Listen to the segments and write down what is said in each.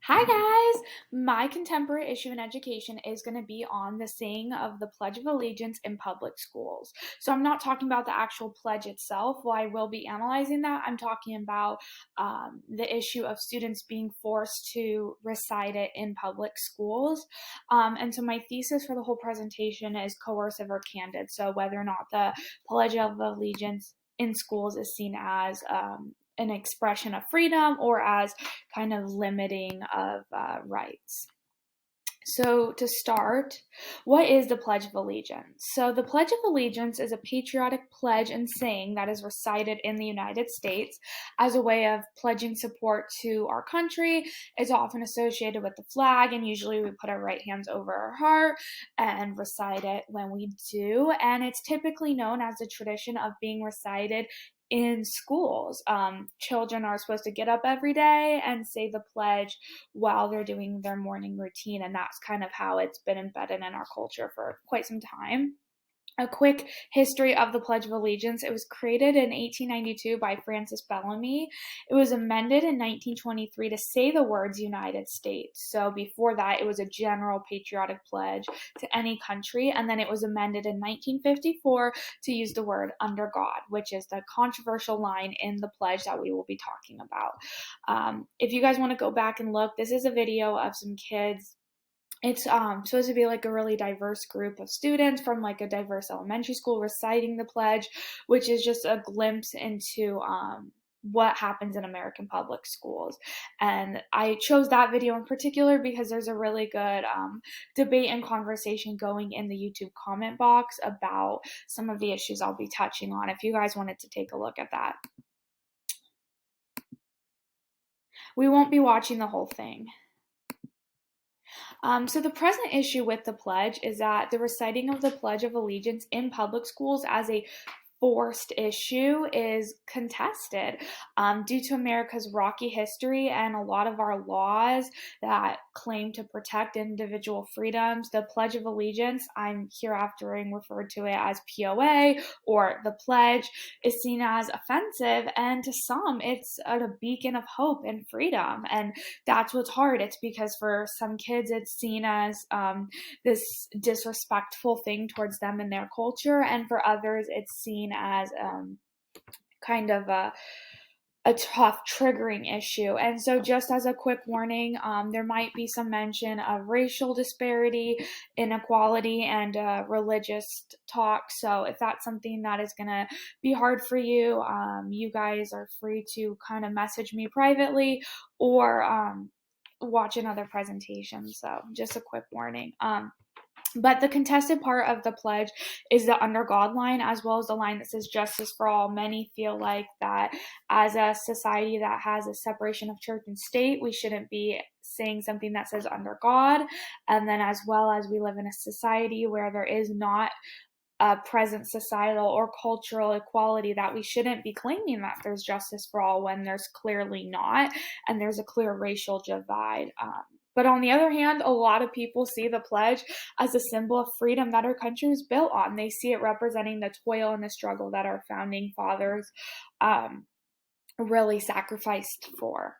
Hi guys! My contemporary issue in education is going to be on the saying of the Pledge of Allegiance in public schools. So I'm not talking about the actual pledge itself. While I will be analyzing that, I'm talking about the issue of students being forced to recite it in public schools. And so my thesis for the whole presentation is coercive or candid. So whether or not the Pledge of Allegiance in schools is seen as an expression of freedom or as kind of limiting of rights. So to start, what is the Pledge of Allegiance? So the Pledge of Allegiance is a patriotic pledge and saying that is recited in the United States as a way of pledging support to our country. It's often associated with the flag, and usually we put our right hands over our heart and recite it when we do. And it's typically known as the tradition of being recited in schools. Children are supposed to get up every day and say the pledge while they're doing their morning routine, and that's kind of how it's been embedded in our culture for quite some time. A quick history of the Pledge of Allegiance. It was created in 1892 by Francis Bellamy. It was amended in 1923 to say the words United States. So before that, it was a general patriotic pledge to any country. And then it was amended in 1954 to use the word under God, which is the controversial line in the pledge that we will be talking about. If you guys want to go back and look, this is a video of some kids. It's supposed to be like a really diverse group of students from like a diverse elementary school reciting the pledge, which is just a glimpse into what happens in American public schools. And I chose that video in particular because there's a really good debate and conversation going in the YouTube comment box about some of the issues I'll be touching on if you guys wanted to take a look at that. We won't be watching the whole thing. So the present issue with the pledge is that the reciting of the Pledge of Allegiance in public schools as a forced issue is contested due to America's rocky history and a lot of our laws that claim to protect individual freedoms. The Pledge of Allegiance, I'm hereafter referred to it as POA or the pledge, is seen as offensive, and to some it's a beacon of hope and freedom, and that's what's hard. It's because for some kids it's seen as this disrespectful thing towards them and their culture, and for others it's seen as kind of a tough triggering issue. And so just as a quick warning, there might be some mention of racial disparity, inequality, and religious talk. So if that's something that is going to be hard for you, you guys are free to kind of message me privately or watch another presentation. So just a quick warning. But the contested part of the pledge is the under God line, as well as the line that says justice for all. Many feel like that as a society that has a separation of church and state, we shouldn't be saying something that says under God. And then as well as we live in a society where there is not a present societal or cultural equality, that we shouldn't be claiming that there's justice for all when there's clearly not, and there's a clear racial divide. But on the other hand, a lot of people see the pledge as a symbol of freedom that our country was built on. They see it representing the toil and the struggle that our founding fathers really sacrificed for.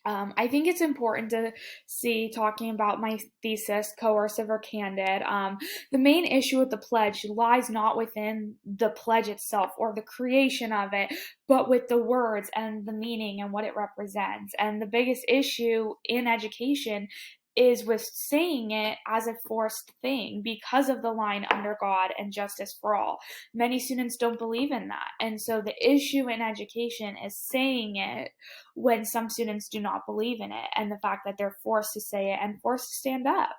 I think it's important to see, talking about my thesis, coercive or candid, the main issue with the pledge lies not within the pledge itself or the creation of it, but with the words and the meaning and what it represents. And the biggest issue in education is with saying it as a forced thing because of the line under God and justice for all. Many students don't believe in that. And so the issue in education is saying it when some students do not believe in it, and the fact that they're forced to say it and forced to stand up.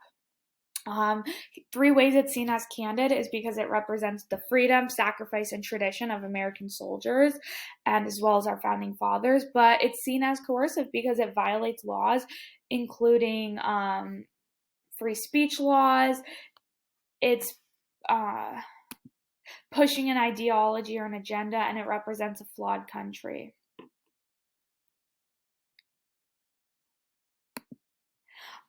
3 ways it's seen as candid is because it represents the freedom, sacrifice, and tradition of American soldiers, and as well as our founding fathers. But it's seen as coercive because it violates laws, including free speech laws. It's pushing an ideology or an agenda, and it represents a flawed country.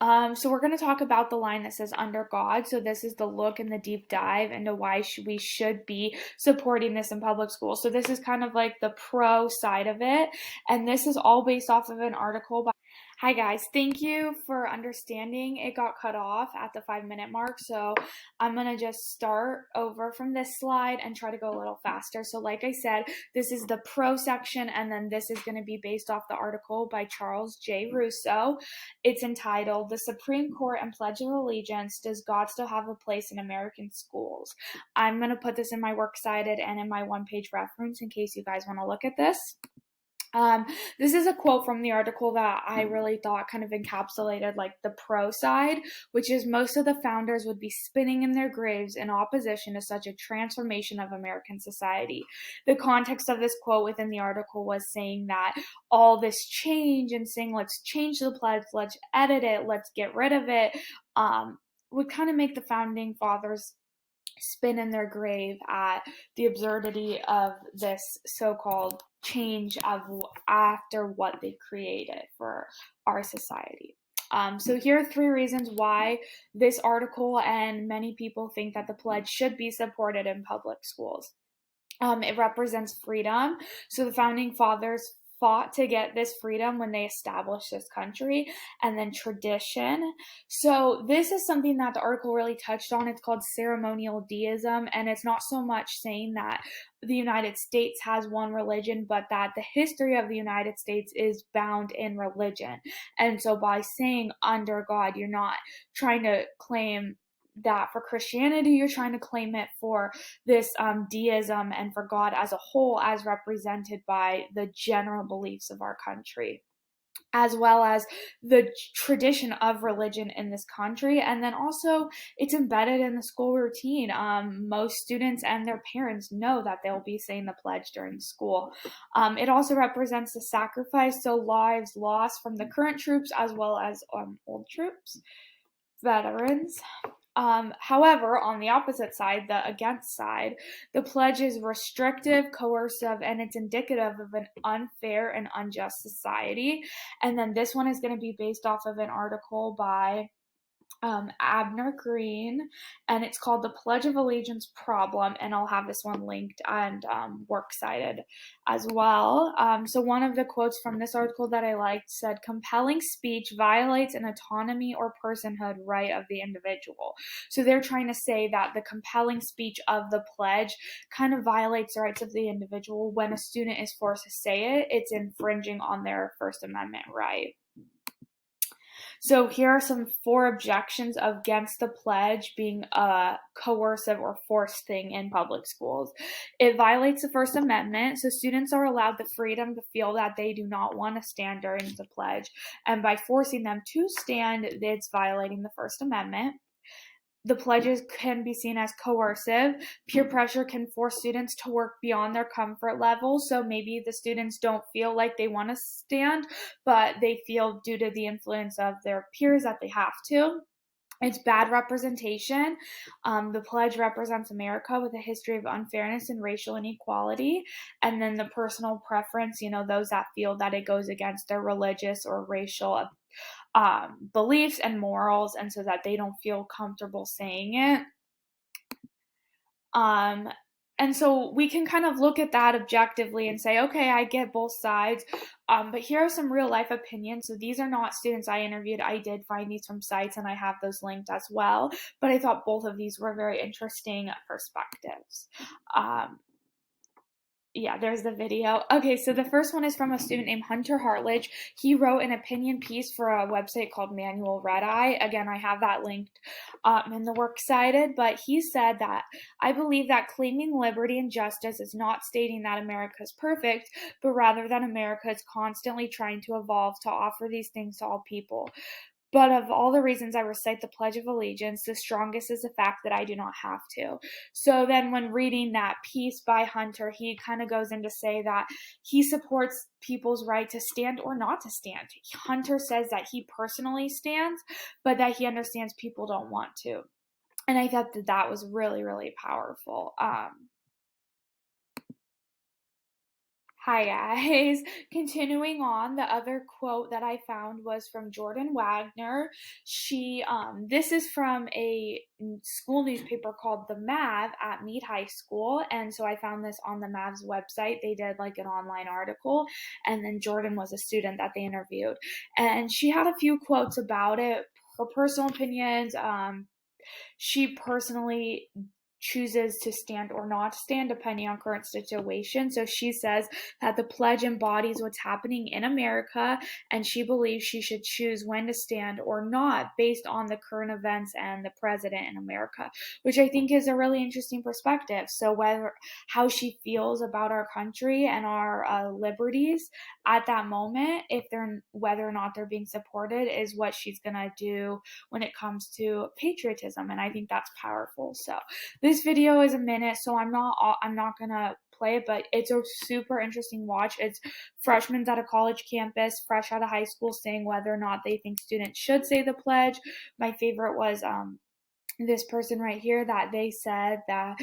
So we're going to talk about the line that says under God. So this is the look and the deep dive into why we should be supporting this in public schools. So this is kind of like the pro side of it. And this is all based off of an article by Hi guys, thank you for understanding. It got cut off at the 5-minute mark, so I'm gonna just start over from this slide and try to go a little faster. So like I said, this is the pro section, and then this is gonna be based off the article by Charles J. Russo. It's entitled, "The Supreme Court and Pledge of Allegiance, Does God Still Have a Place in American Schools?" I'm gonna put this in my works cited and in my one-page reference in case you guys wanna look at this. This is a quote from the article that I really thought kind of encapsulated like the pro side, which is most of the founders would be spinning in their graves in opposition to such a transformation of American society. The context of this quote within the article was saying that all this change and saying, let's change the pledge, let's edit it, let's get rid of it, would kind of make the founding fathers spin in their grave at the absurdity of this so-called change of after what they created for our society. So here are 3 reasons why this article and many people think that the pledge should be supported in public schools. It represents freedom. So the founding fathers fought to get this freedom when they established this country, and then tradition. So this is something that the article really touched on. It's called ceremonial deism, and it's not so much saying that the United States has one religion, but that the history of the United States is bound in religion. And so by saying under God, you're not trying to claim that for Christianity, you're trying to claim it for this deism and for God as a whole, as represented by the general beliefs of our country, as well as the tradition of religion in this country. And then also it's embedded in the school routine. Most students and their parents know that they'll be saying the pledge during school. It also represents the sacrifice, so lives lost from the current troops as well as old troops, veterans. However, on the opposite side, the against side, the pledge is restrictive, coercive, and it's indicative of an unfair and unjust society. And then this one is going to be based off of an article by Abner Green, and it's called The Pledge of Allegiance Problem, and I'll have this one linked and works cited as well. So one of the quotes from this article that I liked said, "Compelling speech violates an autonomy or personhood right of the individual." So they're trying to say that the compelling speech of the pledge kind of violates the rights of the individual. When a student is forced to say it, it's infringing on their First Amendment right. So here are some 4 objections against the pledge being a coercive or forced thing in public schools. It violates the First Amendment, so students are allowed the freedom to feel that they do not want to stand during the pledge, and by forcing them to stand, it's violating the First Amendment. The pledges can be seen as coercive. Peer pressure can force students to work beyond their comfort level. So maybe the students don't feel like they want to stand, but they feel due to the influence of their peers that they have to. It's bad representation. The pledge represents America with a history of unfairness and racial inequality. And then the personal preference, those that feel that it goes against their religious or racial beliefs and morals, and so that they don't feel comfortable saying it. And so we can kind of look at that objectively and say, okay, I get both sides. But here are some real life opinions. So these are not students I interviewed. I did find these from sites and I have those linked as well. But I thought both of these were very interesting perspectives. Yeah, there's the video. Okay, so the first one is from a student named Hunter Hartledge. He wrote an opinion piece for a website called Manual Red Eye. Again, I have that linked in the works cited, but he said that, "I believe that claiming liberty and justice is not stating that America is perfect, but rather that America is constantly trying to evolve to offer these things to all people. But of all the reasons I recite the Pledge of Allegiance, the strongest is the fact that I do not have to." So then when reading that piece by Hunter, he kind of goes in to say that he supports people's right to stand or not to stand. Hunter says that he personally stands, but that he understands people don't want to. And I thought that that was really, really powerful. Hi guys. Continuing on, the other quote that I found was from Jordan Wagner. This is from a school newspaper called The Mav at Mead High School, and so I found this on the Mav's website. They did like an online article, and then Jordan was a student that they interviewed, and she had a few quotes about it. Her personal opinions. She personally chooses to stand or not stand depending on current situation. So she says that the pledge embodies what's happening in America, and she believes she should choose when to stand or not based on the current events and the president in America, which I think is a really interesting perspective. So how she feels about our country and our liberties at that moment, whether or not they're being supported, is what she's gonna do when it comes to patriotism, and I think that's powerful. So this video is a minute, so I'm not gonna play it, but it's a super interesting watch. It's freshmen at a college campus, fresh out of high school, saying whether or not they think students should say the pledge. My favorite was this person right here, that they said that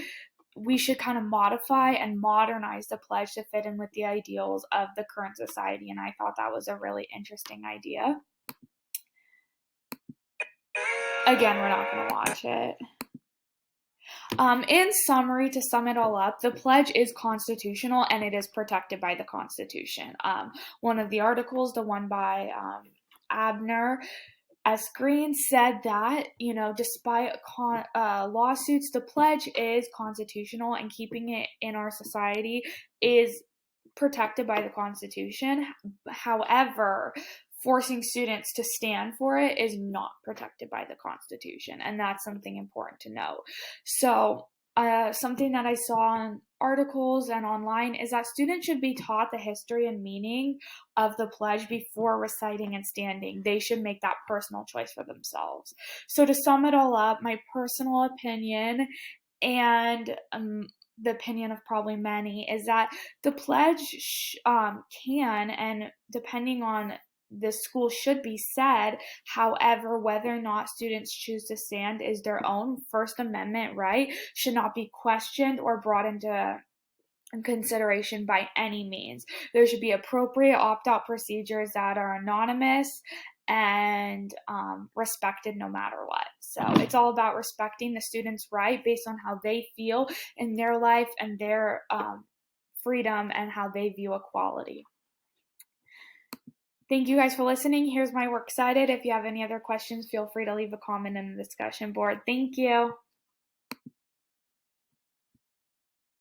we should kind of modify and modernize the pledge to fit in with the ideals of the current society, and I thought that was a really interesting idea. Again, we're not going to watch it. In summary, to sum it all up, the pledge is constitutional and it is protected by the Constitution. One of the articles, the one by Abner S. Green, said that, despite lawsuits, the pledge is constitutional and keeping it in our society is protected by the Constitution. However, forcing students to stand for it is not protected by the Constitution, and that's something important to know. So, something that I saw in articles and online is that students should be taught the history and meaning of the pledge before reciting and standing. They should make that personal choice for themselves. So, to sum it all up, my personal opinion and the opinion of probably many is that the pledge can, and depending on the school, should be said. However, whether or not students choose to stand is their own First Amendment right, should not be questioned or brought into consideration by any means. There should be appropriate opt-out procedures that are anonymous and respected no matter what. So it's all about respecting the student's right based on how they feel in their life and their freedom and how they view equality. Thank you guys for listening. Here's my works cited. If you have any other questions, feel free to leave a comment in the discussion board. Thank you.